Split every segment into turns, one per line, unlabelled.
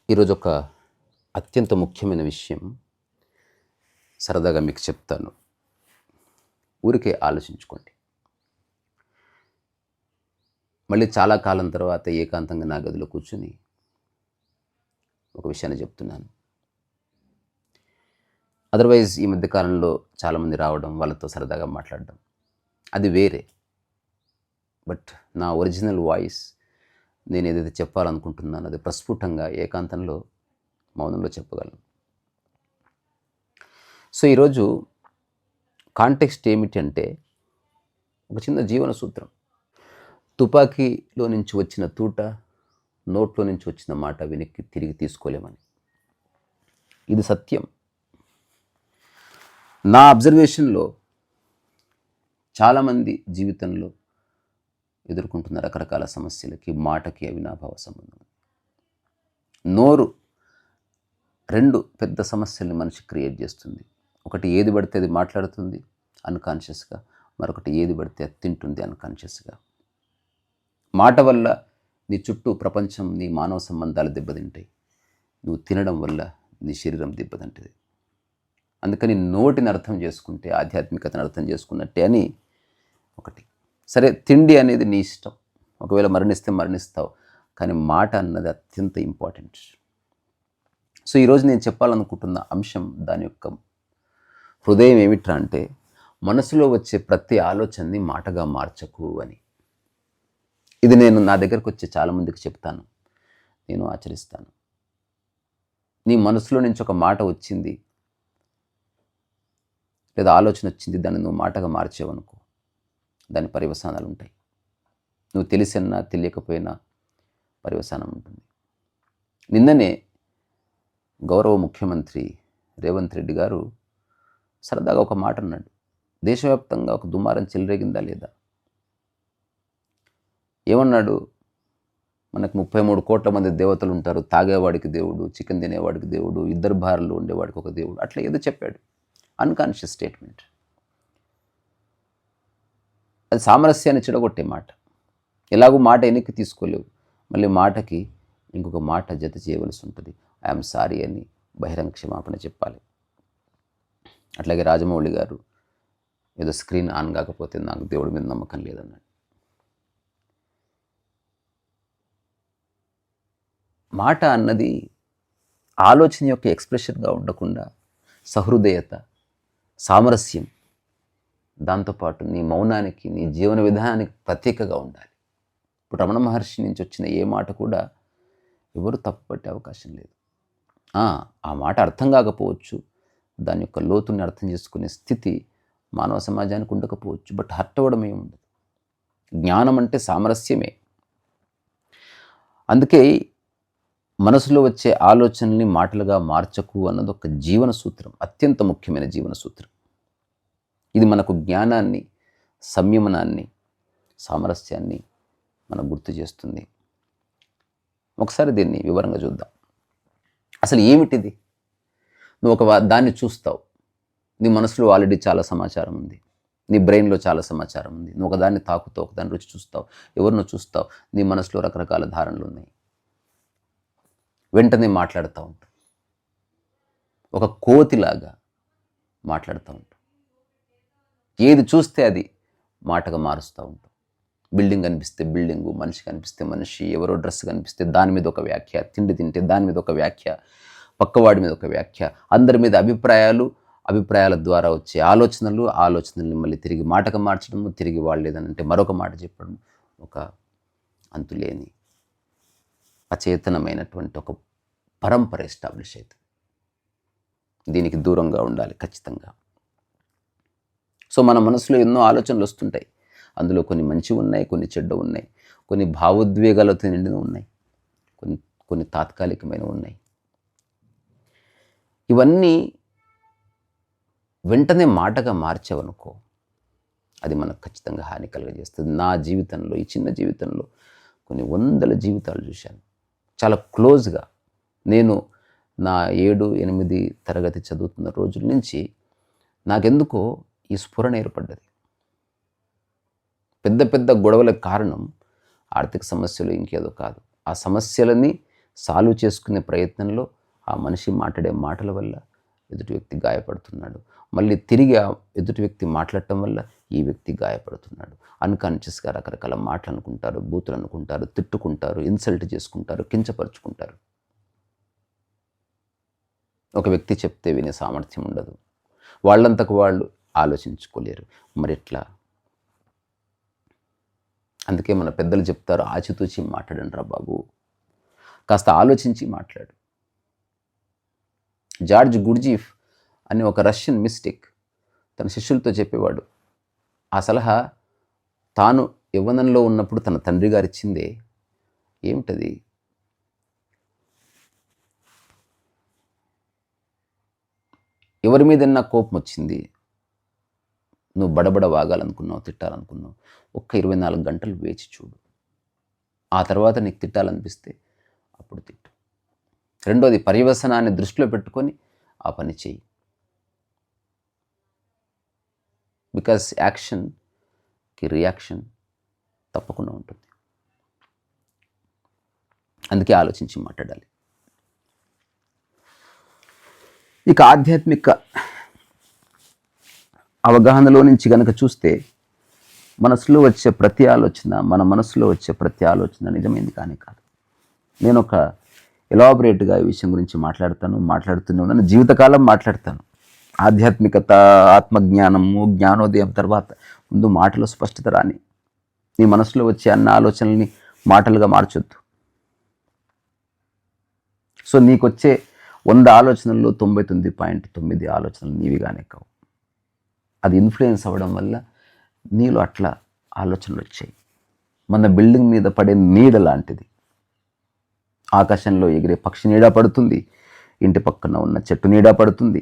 ఈరోజు ఒక అత్యంత ముఖ్యమైన విషయం సరదాగా మీకు చెప్తాను. ఊరికే ఆలోచించుకోండి. మళ్ళీ చాలా కాలం తర్వాత ఏకాంతంగా నా గదిలో కూర్చొని ఒక విషయాన్ని చెప్తున్నాను. అదర్వైజ్ ఈ మధ్య కాలంలో చాలామంది రావడం, వాళ్ళతో సరదాగా మాట్లాడడం అది వేరే. బట్ నా ఒరిజినల్ వాయిస్ నేను ఏదైతే చెప్పాలనుకుంటున్నానో అది ప్రస్ఫుటంగా ఏకాంతంలో మౌనంలో చెప్పగలను. సో ఈరోజు కాంటెక్స్ట్ ఏమిటంటే ఒక చిన్న జీవన సూత్రం. తుపాకీలో నుంచి వచ్చిన తూట, నోట్లో నుంచి వచ్చిన మాట వెనక్కి తిరిగి తీసుకోలేమని. ఇది సత్యం. నా అబ్జర్వేషన్లో చాలామంది జీవితంలో ఎదుర్కొంటున్న రకరకాల సమస్యలకి మాటకి అవినాభావ సంబంధం. నోరు 2 పెద్ద సమస్యల్ని మనిషి క్రియేట్ చేస్తుంది. ఒకటి ఏది పడితే అది మాట్లాడుతుంది అన్కాన్షియస్గా, మరొకటి ఏది పడితే అది తింటుంది అన్కాన్షియస్గా. మాట వల్ల నీ చుట్టూ ప్రపంచం, నీ మానవ సంబంధాలు దెబ్బతింటాయి. నువ్వు తినడం వల్ల నీ శరీరం దెబ్బతింటుంది. అందుకని నోటిని అర్థం చేసుకుంటే ఆధ్యాత్మికతను అర్థం చేసుకున్నట్టే అని ఒకటి. సరే, తిండి అనేది నీ ఇష్టం. ఒకవేళ మరణిస్తే మరణిస్తావు, కానీ మాట అన్నది అత్యంత ఇంపార్టెంట్. సో ఈరోజు నేను చెప్పాలనుకుంటున్న అంశం, దాని యొక్క హృదయం ఏమిట్రా అంటే, మనసులో వచ్చే ప్రతి ఆలోచనని మాటగా మార్చకు అని. ఇది నేను నా దగ్గరకు వచ్చే చాలామందికి చెప్తాను, నేను ఆచరిస్తాను. నీ మనసులో నుంచి ఒక మాట వచ్చింది లేదా ఆలోచన వచ్చింది, దాన్ని నువ్వు మాటగా మార్చేవనుకో, దాని పర్యవసానాలు ఉంటాయి. నువ్వు తెలిసినా తెలియకపోయినా పర్యవసానం ఉంటుంది. నిన్ననే గౌరవ ముఖ్యమంత్రి రేవంత్ రెడ్డి గారు సరదాగా ఒక మాట అన్నాడు. దేశవ్యాప్తంగా ఒక దుమారం చెలరేగిందా లేదా? ఏమన్నాడు? మనకు 33 కోట్ల మంది దేవతలు ఉంటారు. తాగేవాడికి దేవుడు, చికెన్ తినేవాడికి దేవుడు, 2 భార్యలు ఉండేవాడికి ఒక దేవుడు, అట్లా ఏదో చెప్పాడు. Unconscious statement. అది సామరస్యాన్ని చెడగొట్టే మాట. ఎలాగో మాట వెనక్కి తీసుకోలేవు, మళ్ళీ మాటకి ఇంకొక మాట జత చేయవలసి ఉంటుంది. ఐఎమ్ సారీ అని బహిరంగ క్షమాపణ చెప్పాలి. అట్లాగే రాజమౌళి గారు ఏదో స్క్రీన్ ఆన్ కాకపోతే నాకు దేవుడి మీద నమ్మకం లేదన్నాడు. మాట అన్నది ఆలోచన యొక్క ఎక్స్ప్రెషన్గా ఉండకుండా సహృదయత, సామరస్యం, దాంతోపాటు నీ మౌనానికి, నీ జీవన విధానానికి ప్రత్యేకగా ఉండాలి. ఇప్పుడు రమణ మహర్షి నుంచి వచ్చిన ఏ మాట కూడా ఎవరు తప్పుపట్టే అవకాశం లేదు. ఆ మాట అర్థం కాకపోవచ్చు, దాని యొక్క లోతుని అర్థం చేసుకునే స్థితి మానవ సమాజానికి ఉండకపోవచ్చు, బట్ హర్ట్ అవ్వడం ఏమి ఉండదు. జ్ఞానం అంటే సామరస్యమే. అందుకే మనసులో వచ్చే ఆలోచనల్ని మాటలుగా మార్చకు అన్నది ఒక జీవన సూత్రం, అత్యంత ముఖ్యమైన జీవన సూత్రం. ఇది మనకు జ్ఞానాన్ని, సంయమనాన్ని, సామరస్యాన్ని మనకు గుర్తు చేస్తుంది. ఒకసారి దీన్ని వివరంగా చూద్దాం. అసలు ఏమిటిది? నువ్వు దాన్ని చూస్తావు. నీ మనసులో ఆల్రెడీ చాలా సమాచారం ఉంది, నీ బ్రెయిన్లో చాలా సమాచారం ఉంది. నువ్వు ఒకదాన్ని తాకుతావు, ఒకదాన్ని రుచి చూస్తావు, ఎవరినో చూస్తావు, నీ మనసులో రకరకాల ధారణలు ఉన్నాయి. వెంటనే మాట్లాడుతూ ఉంటావు, ఒక కోతిలాగా మాట్లాడుతూ ఉంటావు. ఏది చూస్తే అది మాటగా మారుస్తూ ఉంటావు. బిల్డింగ్ కనిపిస్తే బిల్డింగు, మనిషి కనిపిస్తే మనిషి, ఎవరో డ్రెస్ కనిపిస్తే దాని మీద ఒక వ్యాఖ్య, తిండి తింటే దాని మీద ఒక వ్యాఖ్య, పక్కవాడి మీద ఒక వ్యాఖ్య, అందరి మీద అభిప్రాయాలు, అభిప్రాయాల ద్వారా వచ్చే ఆలోచనల్ని మళ్ళీ తిరిగి మాటగా మార్చడము, తిరిగి వాళ్ళు ఏదనంటే మరొక మాట చెప్పడం, ఒక అంతులేని అచేతనమైనటువంటి ఒక పరంపర ఎస్టాబ్లిష్ అవుతుంది. దీనికి దూరంగా ఉండాలి ఖచ్చితంగా. సో మన మనసులో ఎన్నో ఆలోచనలు వస్తుంటాయి. అందులో కొన్ని మంచి ఉన్నాయి, కొన్ని చెడ్డ ఉన్నాయి, కొన్ని భావోద్వేగాలతో నిండిన ఉన్నాయి, కొన్ని తాత్కాలికమైన ఉన్నాయి. ఇవన్నీ వెంటనే మాటగా మార్చావనుకో, అది మనకు ఖచ్చితంగా హాని కలుగజేస్తుంది. నా జీవితంలో, ఈ చిన్న జీవితంలో కొన్ని వందల జీవితాలు చూశాను. చాలా క్లోజ్గా నేను నా 7-8 తరగతి చదువుతున్న రోజుల నుంచి నాకెందుకో ఈ స్ఫురణ ఏర్పడ్డది. పెద్ద పెద్ద గొడవలకు కారణం ఆర్థిక సమస్యలు, ఇంకేదో కాదు. ఆ సమస్యలని సాల్వ్ చేసుకునే ప్రయత్నంలో ఆ మనిషి మాట్లాడే మాటల వల్ల ఎదుటి వ్యక్తి గాయపడుతున్నాడు. మళ్ళీ తిరిగి ఆ ఎదుటి వ్యక్తి మాట్లాడటం వల్ల ఈ వ్యక్తి గాయపడుతున్నాడు. అన్కాన్షియస్గా రకరకాల మాటలు అనుకుంటారు, బూతులు అనుకుంటారు, తిట్టుకుంటారు, ఇన్సల్ట్ చేసుకుంటారు, కించపరుచుకుంటారు. ఒక వ్యక్తి చెప్తే వినే సామర్థ్యం ఉండదు. వాళ్ళంతకు వాళ్ళు ఆలోచించుకోలేరు. మరి ఎట్లా? అందుకే మన పెద్దలు చెప్తారు, ఆచితూచి మాట్లాడండి రా బాబు, కాస్త ఆలోచించి మాట్లాడు. జార్జ్ గుర్జీఫ్ అనే ఒక రష్యన్ మిస్టిక్ తన శిష్యులతో చెప్పేవాడు. ఆ సలహా తాను యవ్వనంలో ఉన్నప్పుడు తన తండ్రి గారు ఇచ్చిందే. ఏమిటది? ఎవరి మీదన్నా కోపం వచ్చింది, నువ్వు బడబడ వాగాలనుకున్నావు, తిట్టాలనుకున్నావు, ఒక్క 24 గంటలు వేచి చూడు. ఆ తర్వాత నీకు తిట్టాలనిపిస్తే అప్పుడు తిట్టు. రెండోది, పర్యవసనాన్ని దృష్టిలో పెట్టుకొని ఆ పని చెయ్యి. బికాస్ యాక్షన్కి రియాక్షన్ తప్పకుండా ఉంటుంది. అందుకే ఆలోచించి మాట్లాడాలి. ఇక ఆధ్యాత్మిక అవగాహనలో నుంచి కనుక చూస్తే, మనసులో వచ్చే ప్రతి ఆలోచన, మన మనసులో వచ్చే ప్రతి ఆలోచన నిజమైంది కానీ కాదు. నేను ఒక ఎలాబరేట్గా ఈ విషయం గురించి మాట్లాడుతూనే ఉన్నాను. జీవితకాలం మాట్లాడతాను. ఆధ్యాత్మికత, ఆత్మజ్ఞానము, జ్ఞానోదయం తర్వాత ముందు మాటలో స్పష్టత రాని. నీ మనసులో వచ్చే అన్ని ఆలోచనల్ని మాటలుగా మార్చొద్దు. సో నీకు వచ్చే 100 ఆలోచనల్లో 99.9 ఆలోచనలు నీవిగానే కావు. అది ఇన్ఫ్లుయెన్స్ అవ్వడం వల్ల నీలో అట్లా ఆలోచనలు వచ్చాయి. మన బిల్డింగ్ మీద పడే నీడ లాంటిది. ఆకాశంలో ఎగిరే పక్షి నీడ పడుతుంది, ఇంటి పక్కన ఉన్న చెట్టు నీడ పడుతుంది,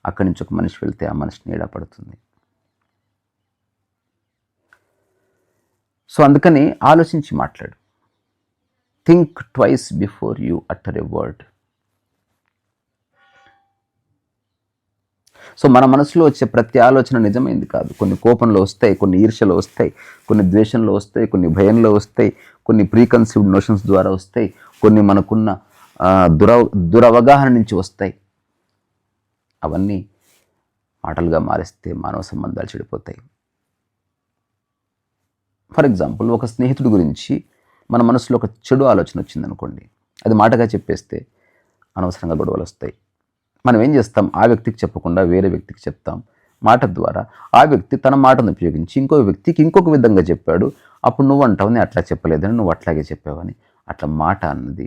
అక్కడి నుంచి ఒక మనిషి వెళ్తే ఆ మనిషి నీడ పడుతుంది. సో అందుకని ఆలోచించి మాట్లాడు. Think twice before you utter a word. So మన మనసులో వచ్చే ప్రతి ఆలోచన నిజమైంది కాదు. కొన్ని కోపంలో వస్తాయి, కొన్ని ఈర్ష్యలో వస్తాయి, కొన్ని ద్వేషంలో వస్తాయి, కొన్ని భయంలో వస్తాయి, కొన్ని ప్రీకన్సీవ్డ్ నోషన్స్ ద్వారా వస్తాయి, కొన్ని మనకున్న దురవగాహన నుంచి వస్తాయి. అవన్నీ మాటలుగా మారిస్తే మానవ సంబంధాలు చెడిపోతాయి. ఫర్ ఎగ్జాంపుల్, ఒక స్నేహితుడి గురించి మన మనసులో ఒక చెడు ఆలోచన వచ్చిందనుకోండి, అది మాటగా చెప్పేస్తే అనవసరంగా గొడవలు వస్తాయి. మనం ఏం చేస్తాం? ఆ వ్యక్తికి చెప్పకుండా వేరే వ్యక్తికి చెప్తాం. మాట ద్వారా ఆ వ్యక్తి తన మాటను ఉపయోగించి ఇంకో వ్యక్తికి ఇంకొక విధంగా చెప్పాడు. అప్పుడు నువ్వు అంటావు, నేను అట్లా చెప్పలేదని, నువ్వు అట్లాగే చెప్పావని. అట్లా మాట అన్నది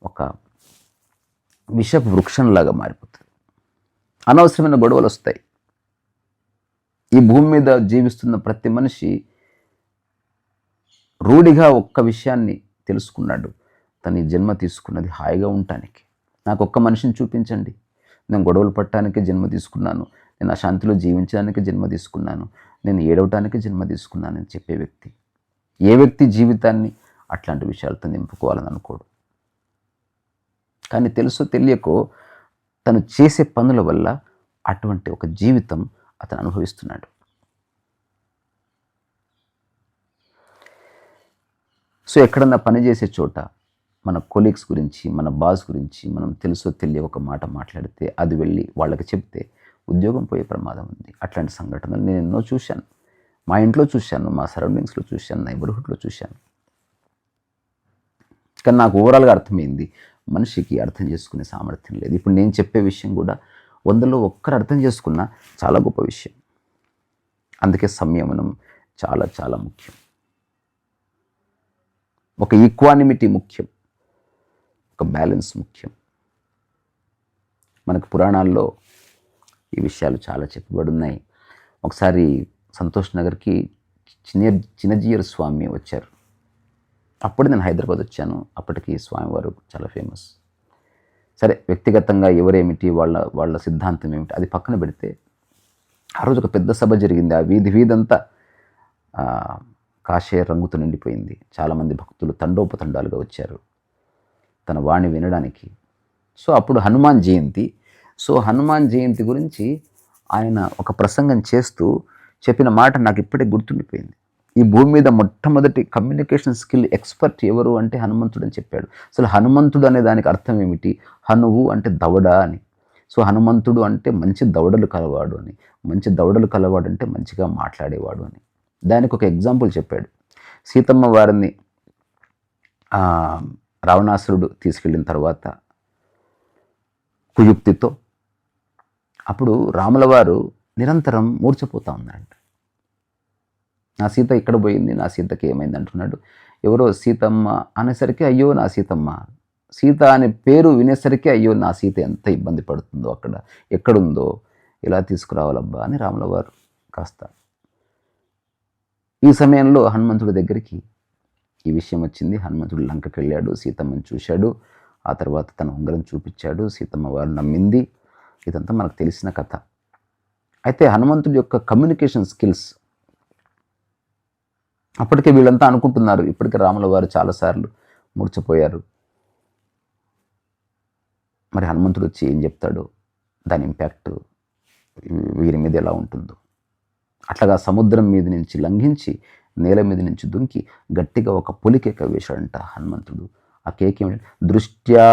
ఒక విషపు వృక్షంలాగా మారిపోతుంది. అనవసరమైన గొడవలు వస్తాయి. ఈ భూమి మీద జీవిస్తున్న ప్రతి మనిషి రూఢిగా ఒక్క విషయాన్ని తెలుసుకున్నాడు, తన జన్మ తీసుకున్నది హాయిగా ఉండటానికి. నాకు ఒక్క మనిషిని చూపించండి, నేను గొడవలు పట్టడానికే జన్మ తీసుకున్నాను, నేను అశాంతిలో జీవించడానికి జన్మ తీసుకున్నాను, నేను ఏడవటానికి జన్మ తీసుకున్నాను అని చెప్పే వ్యక్తి. ఏ వ్యక్తి జీవితాన్ని అట్లాంటి విషయాలతో నింపుకోవాలని అనుకోడు. కానీ తెలుసో తెలియకో తను చేసే పనుల వల్ల అటువంటి ఒక జీవితం అతను అనుభవిస్తున్నాడు. సో ఎక్కడన్నా పని చేసే చోట మన కొలీగ్స్ గురించి, మన బాస్ గురించి మనం తెలుసో తెలియ ఒక మాట మాట్లాడితే, అది వెళ్ళి వాళ్ళకి చెప్తే ఉద్యోగం పోయే ప్రమాదం ఉంది. అట్లాంటి సంఘటనలు నేను ఎన్నో చూశాను. మా ఇంట్లో చూశాను, మా సరౌండింగ్స్లో చూశాను, నైబర్హుడ్లో చూశాను. కానీ నాకు ఓవరాల్గా అర్థమైంది, మనిషికి అర్థం చేసుకునే సామర్థ్యం లేదు. ఇప్పుడు నేను చెప్పే విషయం కూడా 100లో ఒక్కరు అర్థం చేసుకున్నా చాలా గొప్ప విషయం. అందుకే సంయమనం చాలా చాలా ముఖ్యం. ఒక ఈక్వానిమిటీ ముఖ్యం, ఒక బ్యాలెన్స్ ముఖ్యం. మనకు పురాణాల్లో ఈ విషయాలు చాలా చెప్పబడి ఉన్నాయి. ఒకసారి సంతోష్ నగర్కి చిన్నజీయర్ స్వామి వచ్చారు. అప్పుడు నేను హైదరాబాద్ వచ్చాను. అప్పటికి స్వామివారు చాలా ఫేమస్. సరే, వ్యక్తిగతంగా ఎవరేమిటి, వాళ్ళ సిద్ధాంతం ఏమిటి అది పక్కన పెడితే, ఆ రోజు ఒక పెద్ద సభ జరిగింది. ఆ వీధంతా కాషాయ రంగుతో నిండిపోయింది. చాలామంది భక్తులు తండోపతండాలుగా వచ్చారు తన వాణి వినడానికి. సో అప్పుడు హనుమాన్ జయంతి. సో హనుమాన్ జయంతి గురించి ఆయన ఒక ప్రసంగం చేస్తూ చెప్పిన మాట నాకు ఇప్పుడే గుర్తుండిపోయింది. ఈ భూమి మీద మొట్టమొదటి కమ్యూనికేషన్ స్కిల్ ఎక్స్పర్ట్ ఎవరు అంటే హనుమంతుడు అని చెప్పాడు. అసలు హనుమంతుడు అనే దానికి అర్థం ఏమిటి? హనువు అంటే దవడ అని. సో హనుమంతుడు అంటే మంచి దవడలు కలవాడు అని. మంచి దవడలు కలవాడు అంటే మంచిగా మాట్లాడేవాడు అని. దానికి ఒక ఎగ్జాంపుల్ చెప్పాడు. సీతమ్మ వారిని రావణాసురుడు తీసుకెళ్ళిన తర్వాత కుయుక్తితో అప్పుడు రాముల వారు నిరంతరం మూర్ఛపోతూ ఉన్నాడు. నా సీత ఇక్కడ పోయింది, నా సీతకి ఏమైంది అంటున్నాడు. ఎవరో సీతమ్మ అనేసరికి అయ్యో నా సీతమ్మ, సీత అనే పేరు వినేసరికి అయ్యో నా సీత ఎంత ఇబ్బంది పడుతుందో, అక్కడ ఎక్కడుందో, ఎలా తీసుకురావాలబ్బా అని రాముల వారు కాస్త ఈ సమయంలో హనుమంతుడి దగ్గరికి ఈ విషయం వచ్చింది. హనుమంతుడు లంకకి వెళ్ళాడు, సీతమ్మని చూశాడు, ఆ తర్వాత తన ఉంగరం చూపించాడు, సీతమ్మ వారు నమ్మింది. ఇదంతా మనకు తెలిసిన కథ. అయితే హనుమంతుడి యొక్క కమ్యూనికేషన్ స్కిల్స్ అప్పటికే వీళ్ళంతా అనుకుంటున్నారు, ఇప్పటికే రాముల వారు చాలాసార్లు మూర్ఛపోయారు, మరి హనుమంతుడు వచ్చి ఏం చెప్తాడో, దాని ఇంపాక్ట్ వీరి మీద ఎలా ఉంటుందో. అట్లాగా సముద్రం మీద నుంచి లంఘించి నేల మీద నుంచి దుంకి గట్టిగా ఒక పొలికేక వేశాడంట హనుమంతుడు. ఆ కేక్ ఏమిటి? దృష్ట్యా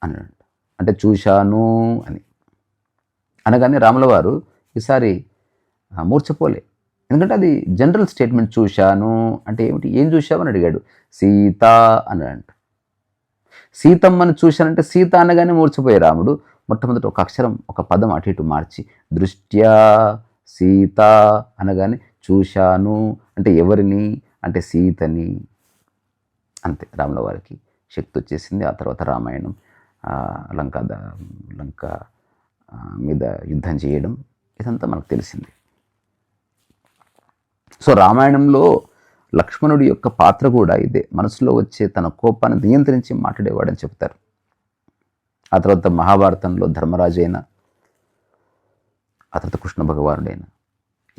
అన్నాడు, అంటే చూశాను అని. అనగానే రాముల వారు ఈసారి మూర్ఛపోలే, ఎందుకంటే అది జనరల్ స్టేట్మెంట్. చూశాను అంటే ఏమిటి? ఏం చూశావు అని అడిగాడు. సీత అన్నాడంట. సీతమ్మని చూశానంటే సీత అనగానే మూర్ఛపోయే రాముడు మొట్టమొదటి ఒక అక్షరం, ఒక పదం అటు ఇటు మార్చి దృష్ట్యా సీత అనగానే చూశాను అంటే ఎవరిని? అంటే సీతని. అంతే, రాముల వారికి శక్తి వచ్చేసింది. ఆ తర్వాత రామాయణం, లంక మీద యుద్ధం చేయడం, ఇదంతా మనకు తెలిసింది. సో రామాయణంలో లక్ష్మణుడి యొక్క పాత్ర కూడా ఇదే. మనసులో వచ్చే తన కోపాన్ని నియంత్రించి మాట్లాడేవాడని చెప్తారు. ఆ తర్వాత మహాభారతంలో ధర్మరాజు అయినా, ఆ తర్వాత కృష్ణ భగవానుడైనా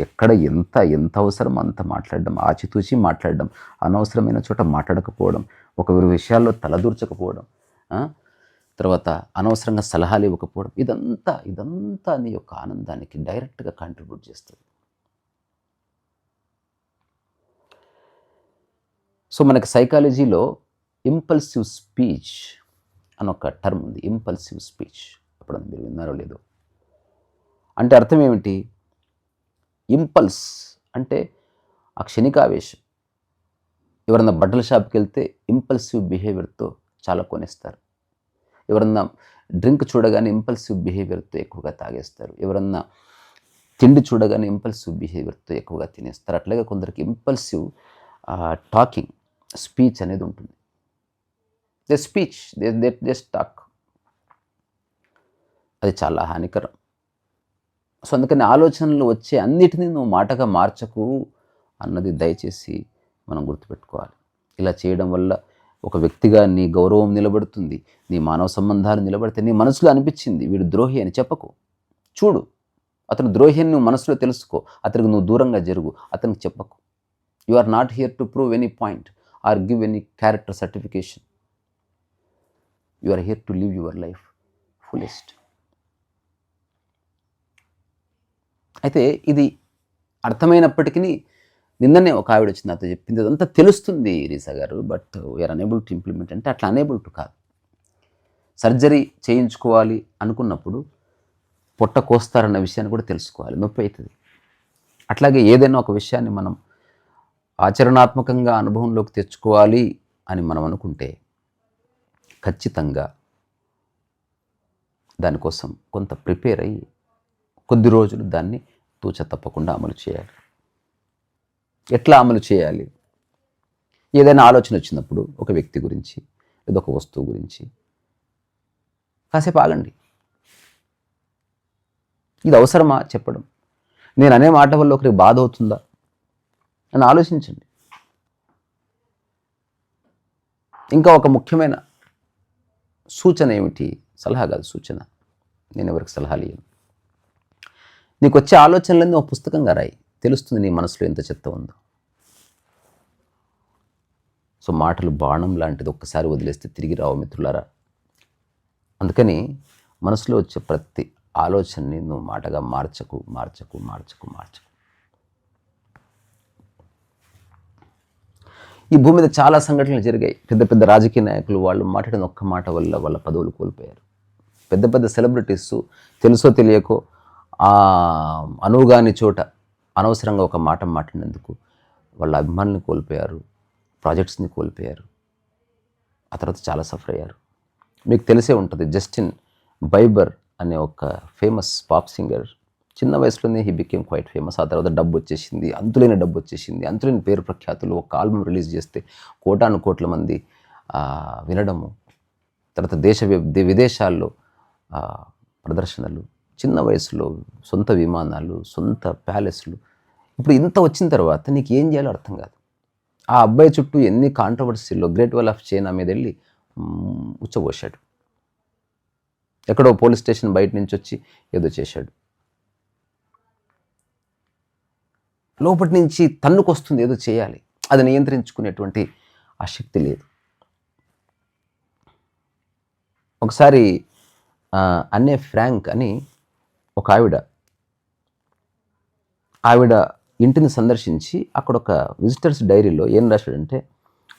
ఎక్కడ ఎంత అవసరం అంత మాట్లాడడం, ఆచితూచి మాట్లాడడం, అనవసరమైన చోట మాట్లాడకపోవడం, ఒకరి విషయాల్లో తలదూర్చకపోవడం, తర్వాత అనవసరంగా సలహాలు ఇవ్వకపోవడం, ఇదంతా నీ యొక్క ఆనందానికి డైరెక్ట్గా కాంట్రిబ్యూట్ చేస్తుంది. సో మనకి సైకాలజీలో ఇంపల్సివ్ స్పీచ్ అని ఒక టర్మ్ ఉంది. ఇంపల్సివ్ స్పీచ్ అప్పుడు మీరు విన్నారో లేదో. అంటే అర్థం ఏమిటి? ఇంపల్స్ అంటే ఆ క్షణికావేశం. ఎవరన్నా బట్టల షాప్కి వెళ్తే ఇంపల్సివ్ బిహేవియర్తో చాలా కొనేస్తారు. ఎవరన్నా డ్రింక్ చూడగానే ఇంపల్సివ్ బిహేవియర్తో ఎక్కువగా తాగేస్తారు. ఎవరన్నా తిండి చూడగానే ఇంపల్సివ్ బిహేవియర్తో ఎక్కువగా తినేస్తారు. అట్లాగే కొందరికి ఇంపల్సివ్ టాకింగ్, స్పీచ్ అనేది ఉంటుంది. They talk. అది చాలా హానికరం. సో అందుకని ఆలోచనలు వచ్చే అన్నిటినీ నువ్వు మాటగా మార్చకు అన్నది దయచేసి మనం గుర్తుపెట్టుకోవాలి. ఇలా చేయడం వల్ల ఒక వ్యక్తిగా నీ గౌరవం నిలబడుతుంది, నీ మానవ సంబంధాలు నిలబడితే. నీ మనసులో అనిపించింది వీడు ద్రోహి అని చెప్పకు. చూడు, అతను ద్రోహి అని నువ్వు మనసులో తెలుసుకో, అతనికి నువ్వు దూరంగా జరుగు, అతనికి చెప్పకు. You are not here to prove any point or give any character certification. You are here to live your life fullest. అయితే ఇది అర్థమైనప్పటికీ నిన్ననే ఒక ఆవిడ వచ్చింది, నాతో చెప్పింది అదంతా తెలుస్తుంది రీసా గారు, but we're unable to implement. అంటే అట్లా అనేబుల్ టు కాదు. సర్జరీ చేయించుకోవాలి అనుకున్నప్పుడు పొట్ట కోస్తారన్న విషయాన్ని కూడా తెలుసుకోవాలి, నొప్పి అవుతుంది. అట్లాగే ఏదైనా ఒక విషయాన్ని మనం ఆచరణాత్మకంగా అనుభవంలోకి తెచ్చుకోవాలి అని మనం అనుకుంటే ఖచ్చితంగా దానికోసం కొంత ప్రిపేర్ అయ్యి కొద్ది రోజులు దాన్ని తూచ తప్పకుండా అమలు చేయాలి. ఎట్లా అమలు చేయాలి? ఏదైనా ఆలోచన వచ్చినప్పుడు ఒక వ్యక్తి గురించి లేదా ఒక వస్తువు గురించి కాసేపు ఆగండి. ఇది అవసరమా చెప్పడం? నేను అనే మాట వల్ల ఒకరికి బాధ అవుతుందా అని ఆలోచించండి. ఇంకా ఒక ముఖ్యమైన సూచన ఏమిటి? సలహా కాదు, సూచన. నేను ఎవరికి సలహాలు ఇయ్యను. నీకు వచ్చే ఆలోచనలన్నీ ఒక పుస్తకంగా రాయి, తెలుస్తుంది నీ మనసులో ఎంత చెత్త ఉందో. సో మాటలు బాణం లాంటిది, ఒక్కసారి వదిలేస్తే తిరిగి రావు మిత్రులారా. అందుకని మనసులో వచ్చే ప్రతి ఆలోచనని నువ్వు మాటగా మార్చకు. ఈ భూమి మీద చాలా సంఘటనలు జరిగాయి. పెద్ద పెద్ద రాజకీయ నాయకులు వాళ్ళు మాట్లాడిన ఒక్క మాట వల్ల వాళ్ళ పదవులు కోల్పోయారు. పెద్ద పెద్ద సెలబ్రిటీస్ తెలుసో తెలియకో ఆ అనువుగాని చోట అనవసరంగా ఒక మాట మాట్లాడినందుకు వాళ్ళ అభిమానులను కోల్పోయారు, ప్రాజెక్ట్స్ని కోల్పోయారు. ఆ తర్వాత చాలా సఫర్ అయ్యారు. మీకు తెలిసే ఉంటుంది, జస్టిన్ బైబర్ అనే ఒక ఫేమస్ పాప్ సింగర్ చిన్న వయసులోనే హీ బికేమ్ క్వైట్ ఫేమస్. ఆ తర్వాత డబ్బు వచ్చేసింది, అంతులేని డబ్బు వచ్చేసింది, అంతులేని పేరు ప్రఖ్యాతులు. ఒక ఆల్బమ్ రిలీజ్ చేస్తే కోటాను కోట్ల మంది వినడము, తర్వాత విదేశాల్లో ప్రదర్శనలు, చిన్న వయసులో సొంత విమానాలు, సొంత ప్యాలెస్లు. ఇప్పుడు ఇంత వచ్చిన తర్వాత నీకు ఏం చేయాలో అర్థం కాదు. ఆ అబ్బాయి చుట్టూ ఎన్ని కాంట్రవర్సీల్లో గ్రేట్ వాల్ ఆఫ్ చైనా మీద వెళ్ళి ఉచ్చబోశాడు. ఎక్కడో పోలీస్ స్టేషన్ బయట నుంచి వచ్చి ఏదో చేశాడు. లోపటి నుంచి తన్నుకొస్తుంది ఏదో చేయాలి, అది నియంత్రించుకునేటువంటి ఆ శక్తి లేదు. ఒకసారి అన్నే ఫ్రాంక్ అని ఒక ఆవిడ ఇంటిని సందర్శించి అక్కడ ఒక విజిటర్స్ డైరీలో ఏం రాశాడంటే,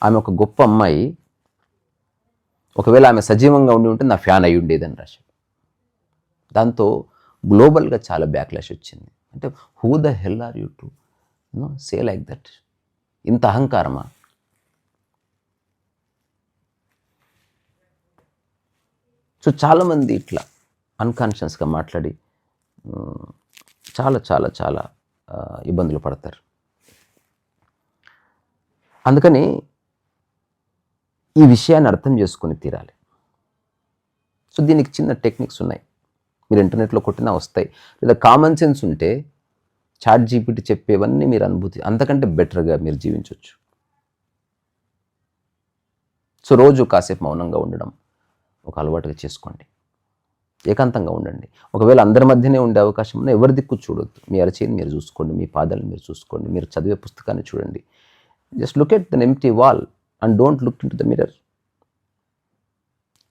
ఆమె ఒక గొప్ప అమ్మాయి, ఒకవేళ ఆమె సజీవంగా ఉండి ఉంటే నా ఫ్యాన్ అయి ఉండేదని రాశాడు. దాంతో గ్లోబల్గా చాలా బ్యాక్లాష్ వచ్చింది. అంటే who the hell are you to say like that? ఇంత అహంకారమా? సో చాలామంది ఇట్లా అన్కాన్షియస్గా మాట్లాడి చాలా చాలా చాలా ఇబ్బందులు పడతారు. అందుకని ఈ విషయాన్ని అర్థం చేసుకొని తీరాలి. సో దీనికి చిన్న టెక్నిక్స్ ఉన్నాయి, మీరు ఇంటర్నెట్లో కొట్టినా వస్తాయి. లేదా కామన్ సెన్స్ ఉంటే చాట్ జీపీటీ చెప్పేవన్నీ మీరు అంతకంటే బెటర్గా మీరు జీవించవచ్చు. సో రోజు కాసేపు మౌనంగా ఉండడం ఒక అలవాటుగా చేసుకోండి. ఏకాంతంగా ఉండండి. ఒకవేళ అందరి మధ్యనే ఉండే అవకాశం ఉన్నా ఎవరి దిక్కు చూడొద్దు. మీ అరచేయిని మీరు చూసుకోండి, మీ పాదాలను మీరు చూసుకోండి, మీరు చదివే పుస్తకాన్ని చూడండి. Just look at the empty wall and don't look in to the mirror.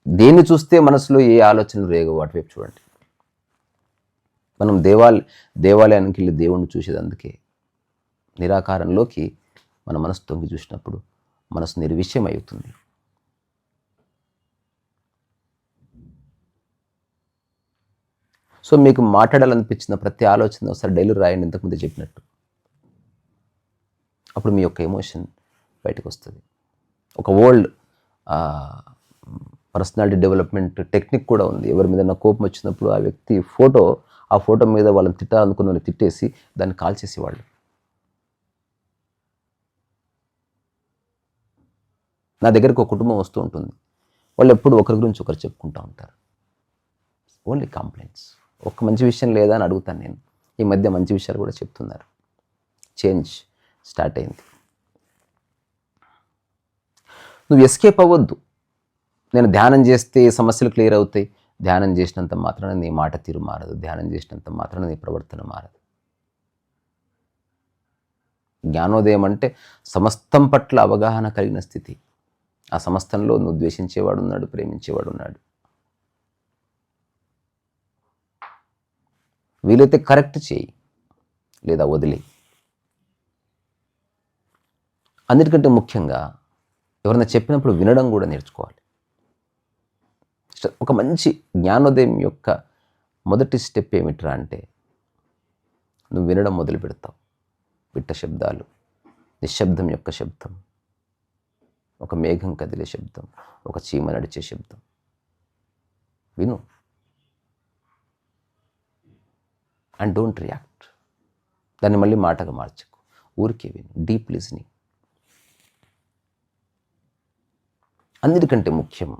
దేన్ని చూస్తే మనసులో ఏ ఆలోచనలు రేగో వాటి వైపు చూడండి. మనం దేవాలయానికి వెళ్ళి దేవుణ్ణి చూసేది అందుకే. నిరాకారంలోకి మన మనసు తొంగి చూసినప్పుడు మనసు నిర్విషయం అవుతుంది. సో మీకు మాట్లాడాలనిపించిన ప్రతి ఆలోచన ఒకసారి డైలీ రాయండి, ఇంతకుముందు చెప్పినట్టు. అప్పుడు మీ యొక్క ఎమోషన్ బయటకు వస్తుంది. ఒక ఓల్డ్ పర్సనాలిటీ డెవలప్మెంట్ టెక్నిక్ కూడా ఉంది. ఎవరి మీద కోపం వచ్చినప్పుడు ఆ వ్యక్తి ఆ ఫోటో మీద వాళ్ళని తిట్టాలనుకున్న వాళ్ళని తిట్టేసి దాన్ని కాల్ చేసేవాళ్ళు. నా దగ్గరకు ఒక కుటుంబం వస్తూ ఉంటుంది. వాళ్ళు ఎప్పుడు ఒకరి గురించి ఒకరు చెప్పుకుంటూ ఉంటారు. Only complaints. ఒక్క మంచి విషయం లేదా అని అడుగుతాను నేను. ఈ మధ్య మంచి విషయాలు కూడా చెప్తున్నారు. చేంజ్ స్టార్ట్ అయింది. నువ్వు ఎస్కేప్ అవ్వద్దు. నేను ధ్యానం చేస్తే సమస్యలు క్లియర్ అవుతాయి. ధ్యానం చేసినంత మాత్రాన నీ మాట తీరు మారదు. ధ్యానం చేసినంత మాత్రాన నీ ప్రవర్తన మారదు. జ్ఞానోదయం అంటే సమస్తం పట్ల అవగాహన కలిగిన స్థితి. ఆ సమస్తంలో నువ్వు ద్వేషించేవాడు ఉన్నాడు, ప్రేమించేవాడు ఉన్నాడు. వీలైతే కరెక్ట్ చేయి, లేదా వదిలేయి. అన్నిటికంటే ముఖ్యంగా ఎవరైనా చెప్పినప్పుడు వినడం కూడా నేర్చుకోవాలి. ఒక మంచి జ్ఞానోదయం యొక్క మొదటి స్టెప్ ఏమిట్రా అంటే, నువ్వు వినడం మొదలు పెడతావు. విట్ట శబ్దాలు, నిశ్శబ్దం యొక్క శబ్దం, ఒక మేఘం కదిలే శబ్దం, ఒక చీమ నడిచే శబ్దం. విను అండ్ డోంట్ రియాక్ట్. దాన్ని మళ్ళీ మాటగా మార్చకు, ఊరికే విను. Deep listening. అన్నిటికంటే ముఖ్యం,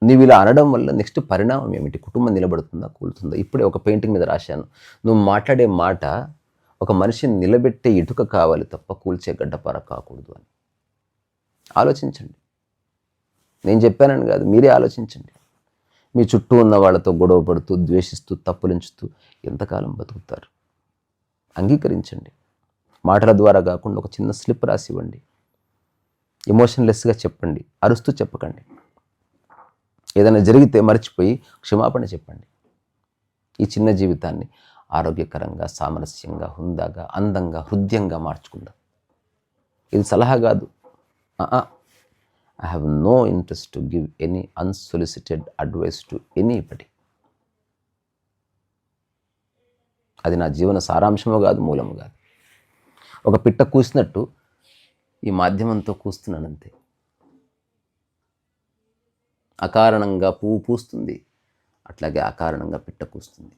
నువ్వు ఇలా అనడం వల్ల నెక్స్ట్ పరిణామం ఏమిటి? కుటుంబం నిలబడుతుందా, కూలుతుందా? ఇప్పుడే ఒక పెయింటింగ్ మీద రాశాను, నువ్వు మాట్లాడే మాట ఒక మనిషిని నిలబెట్టే ఇటుక కావాలి తప్ప కూల్చే గడ్డపార కాకూడదు అని ఆలోచించండి. నేను చెప్పానని కాదు, మీరే ఆలోచించండి. మీ చుట్టూ ఉన్న వాళ్ళతో గొడవ పడుతూ, ద్వేషిస్తూ, తప్పులించుతూ ఎంతకాలం బతుకుతారు? అంగీకరించండి. మాటల ద్వారా కాకుండా ఒక చిన్న స్లిప్ రాసి ఇవ్వండి. ఎమోషన్లెస్గా చెప్పండి, అరుస్తూ చెప్పకండి. ఏదైనా జరిగితే మర్చిపోయి క్షమాపణ చెప్పండి. ఈ చిన్న జీవితాన్ని ఆరోగ్యకరంగా, సామరస్యంగా, హుందాగా, అందంగా, హృదయంగా మార్చుకుందాం. ఇది సలహా కాదు, I have no interest to give any unsolicited advice to anybody. అది నా జీవన సారాంశమో కాదు, మూలము కాదు. ఒక పిట్ట కూసినట్టు ఈ మాధ్యమంతో కూస్తున్నానంతే. అకారణంగా పువ్వు పూస్తుంది, అట్లాగే అకారణంగా పిట్ట కూస్తుంది.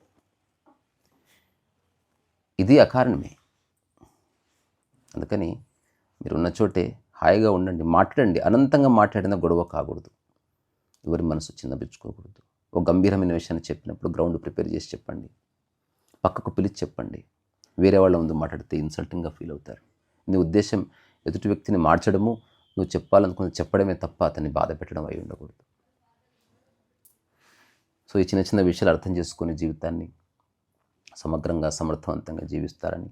ఇది అకారణమే. అందుకని మీరున్న చోటే హాయిగా ఉండండి, మాట్లాడండి. అనంతంగా మాట్లాడిన గొడవ కాకూడదు, ఎవరి మనసు చిన్నబిచ్చుకోకూడదు. ఒక గంభీరమైన విషయాన్ని చెప్పినప్పుడు గ్రౌండ్ ప్రిపేర్ చేసి చెప్పండి, పక్కకు పిలిచి చెప్పండి. వేరే వాళ్ళ ముందు మాట్లాడితే ఇన్సల్టింగ్గా ఫీల్ అవుతారు. నీ ఉద్దేశం ఎదుటి వ్యక్తిని మార్చడము, నువ్వు చెప్పాలనుకున్న చెప్పడమే తప్ప అతన్ని బాధ పెట్టడం అయి ఉండకూడదు. సో ఈ చిన్న చిన్న విషయాలు అర్థం చేసుకొని జీవితాన్ని సమగ్రంగా సమర్థవంతంగా జీవిస్తారని,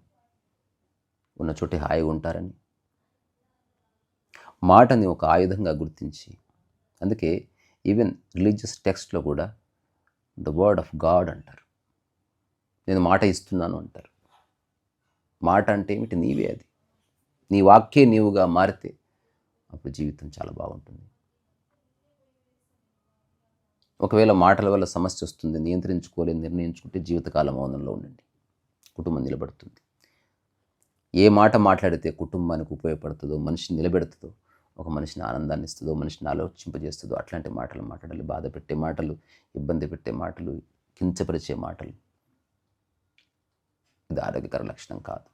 ఉన్న చోటే హాయిగా ఉంటారని, మాటని ఒక ఆయుధంగా గుర్తించి, అందుకే ఈవెన్ రిలీజియస్ టెక్స్ట్లో కూడా ద వర్డ్ ఆఫ్ గాడ్ అంటారు. నేను మాట ఇస్తున్నాను అంటారు. మాట అంటే ఏమిటి? నీవే అది. నీ వాక్యే నీవుగా మారితే అప్పుడు జీవితం చాలా బాగుంటుంది. ఒకవేళ మాటల వల్ల సమస్య వస్తుంది, నియంత్రించుకోలేని నిర్ణయించుకుంటే జీవితకాలం మౌనంలో ఉండండి, కుటుంబం నిలబడుతుంది. ఏ మాట మాట్లాడితే కుటుంబానికి ఉపయోగపడుతుందో, మనిషిని నిలబెడుతుందో, ఒక మనిషిని ఆనందాన్ని ఇస్తుందో, మనిషిని ఆలోచింపజేస్తుందో అట్లాంటి మాటలు మాట్లాడాలి. బాధ పెట్టే మాటలు, ఇబ్బంది పెట్టే మాటలు, కించపరిచే మాటలు, ఇది ఆరోగ్యకర లక్షణం కాదు.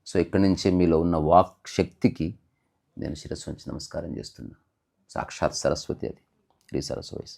సో ఇక్కడి నుంచే మీలో ఉన్న వాక్ శక్తికి నేను శిరస్సు వంచి నమస్కారం చేస్తున్నా. సాక్షాత్ సరస్వతి అది, శ్రీ సరస్వతి.